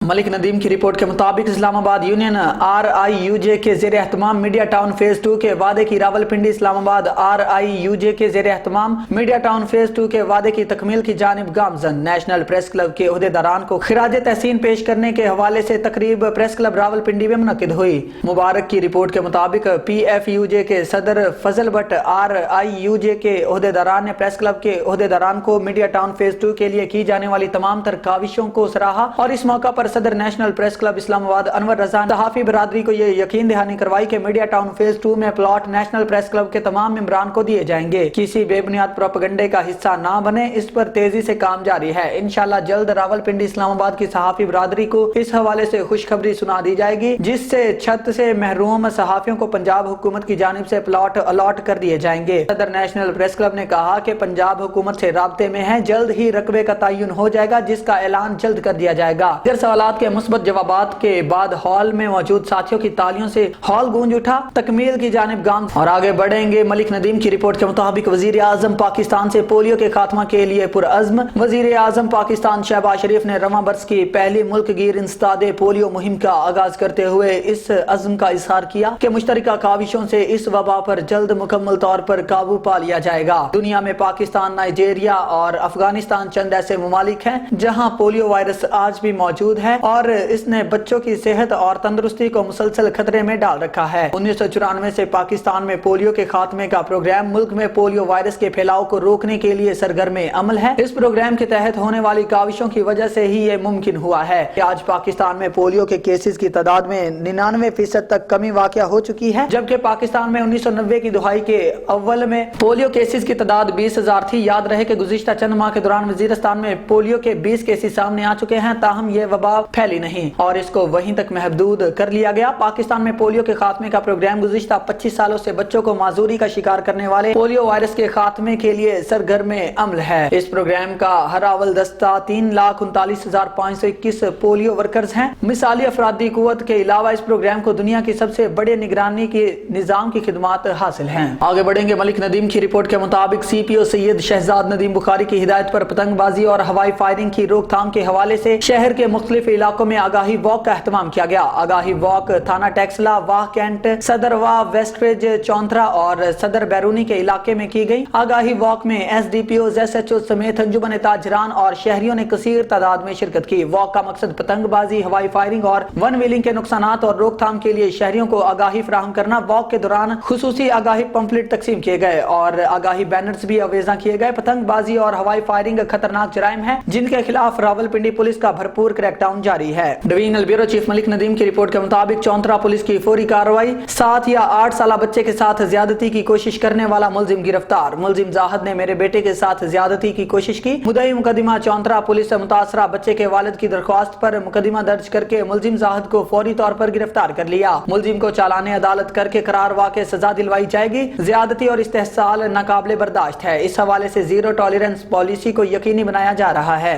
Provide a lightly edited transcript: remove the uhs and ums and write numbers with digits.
मलिक नदीम की रिपोर्ट के मुताबिक इस्लामाबाद यूनियन RIUJ के ज़ेर एहतमाम मीडिया टाउन फेज 2 के वादे की रावलपिंडी इस्लामाबाद RIUJ के ज़ेर एहतमाम मीडिया टाउन फेज 2 के वादे की तकमील की जानिब गामजन। नेशनल प्रेस क्लब के ओहदेदारान को खिराज तहसीन पेश करने के हवाले से तकरीब प्रेस क्लब रावलपिंडी में मुनक्किद हुई। मुबारक की रिपोर्ट के मुताबिक PFUJ के सदर फजल भट्ट RIUJ के ओहदेदारान ने प्रेस क्लब के ओहदेदारान को मीडिया टाउन फेज 2 के लिए की जाने वाली तमाम तर काविशों को सराहा और इस मौका पर सदर national press club Islamabad Anwar Raza सहाफी बरादरी को यह यकीन दहानी करवाई कि मीडिया टाउन फेज 2 में प्लॉट नेशनल प्रेस क्लब के तमाम मेंबरान को दिए जाएंगे। किसी बेबुनियाद प्रोपेगेंडे का हिस्सा ना बने, इस पर तेजी से काम जारी है। इंशाल्लाह जल्द रावलपिंडी इस्लामाबाद की सहाफी बरादरी को इस हवाले से खुशखबरी सुना दी जाएगी, जिससे छत से महरूम सहाफियों को पंजाब हुकूमत की जानिब से प्लॉट अलॉट कर दिए जाएंगे। सदर नेशनल प्रेस क्लब ने कहा कि पंजाब हुकूमत से राब्ते में है, जल्द ही रकबे का तयन हो जाएगा, जिसका ऐलान जल्द कर दिया जाएगा। सवालात के मुस्बत जवाबात के बाद हॉल में मौजूद साथियों की तालियों से हॉल गूंज उठा। तकमील की जानिब गाम और आगे बढ़ेंगे। मलिक नदीम की रिपोर्ट के मुताबिक वजीर आजम पाकिस्तान से पोलियो के खात्मा के लिए पुरअज़्म। वजीर आजम पाकिस्तान शहबाज शरीफ ने रवां बरस की पहली मुल्क गिर इंसदादे पोलियो मुहिम का आगाज करते हुए इस अज़्म का इज़हार किया कि मुश्तरका काविशों से इस वबा पर जल्द मुकम्मल तौर पर काबू पा लिया जाएगा। दुनिया में पाकिस्तान, नाइजीरिया और अफगानिस्तान चंद ऐसे मुमालिक हैं जहाँ पोलियो वायरस आज भी मौजूद है और इसने बच्चों की सेहत और तंदुरुस्ती को मुसलसल खतरे में डाल रखा है। 1994 से पाकिस्तान में पोलियो के खात्मे का प्रोग्राम मुल्क में पोलियो वायरस के फैलाव को रोकने के लिए सरगर्म अमल है। इस प्रोग्राम के तहत होने वाली काविशों की वजह से ही ये मुमकिन हुआ है कि आज पाकिस्तान में पोलियो के केसेस की तादाद में 99% तक कमी वाक़या हो चुकी है, जबकि पाकिस्तान में 1990 की दुहाई के अव्वल में पोलियो केसेस की तादाद 20,000 थी। याद रहे कि गुज़िश्ता चंद माह के दौरान वजीरस्तान में पोलियो के 20 केसेस सामने आ चुके हैं, ताहम ये वबा फैली नहीं और इसको वहीं तक महदूद कर लिया गया। पाकिस्तान में पोलियो के खात्मे का प्रोग्राम गुज़िश्ता 25 सालों से बच्चों को माजूरी का शिकार करने वाले पोलियो वायरस के खात्मे के लिए सरगर्म अमल है। इस प्रोग्राम का हर अव्वल दस्ता 3,39,521 पोलियो वर्कर्स हैं। मिसाली अफरादी कुव्वत के अलावा इस प्रोग्राम को दुनिया की सबसे बड़े निगरानी के निजाम की खिदमात हासिल हैं। आगे बढ़ेंगे। मलिक नदीम की रिपोर्ट के मुताबिक CPO सैयद शहजाद नदीम बुखारी की हिदायत पर पतंगबाजी और हवाई फायरिंग की रोकथाम के हवाले से शहर के मुख्तलिफ इलाकों में आगाही वॉक का एहतमाम किया गया। आगाही वॉक थाना टैक्सला, वाह कैंट, सदर वाह, वेस्टरेज, चौंथरा और सदर बैरूनी के इलाके में की गई। आगाही वॉक में SDPO, SHO समेत अंजुमन ताजरान और शहरियों ने कसीर तादाद में शिरकत की। वॉक का मकसद पतंगबाजी, हवाई फायरिंग और वन व्हीलिंग के नुकसानात और रोकथाम के लिए शहरियों को आगाही फराहम करना। वॉक के दौरान खुसूसी आगाही पंपलेट तकसीम किए गए और आगाही बैनर्स भी अवेजा किए गए। पतंगबाजी और हवाई फायरिंग खतरनाक जराइम है, जिनके खिलाफ रावलपिंडी पुलिस का भरपूर क्रैकडाउन जारी है। Divisional bureau chief Malik Nadeem की रिपोर्ट के मुताबिक चौंतरा पुलिस की फौरी कार्रवाई। 7 या 8 साल बच्चे के साथ ज्यादती की कोशिश करने वाला मुलजिम गिरफ्तार। मुलजिम जाहद ने मेरे बेटे के साथ ज्यादती की कोशिश की। मुद्दई मुकदमा चौंतरा पुलिस मुतासरा बच्चे के वालिद की दरख्वास्त पर मुकदमा दर्ज करके मुलजिम जाहद को फौरी तौर पर गिरफ्तार कर लिया। मुलजिम को चालाने अदालत करके करार वाक़े सजा दिलवाई जाएगी। ज्यादती और इस्तेहसाल नाकाबिले बर्दाश्त है। इस हवाले से जीरो टॉलरेंस पॉलिसी को यकीनी बनाया जा रहा है।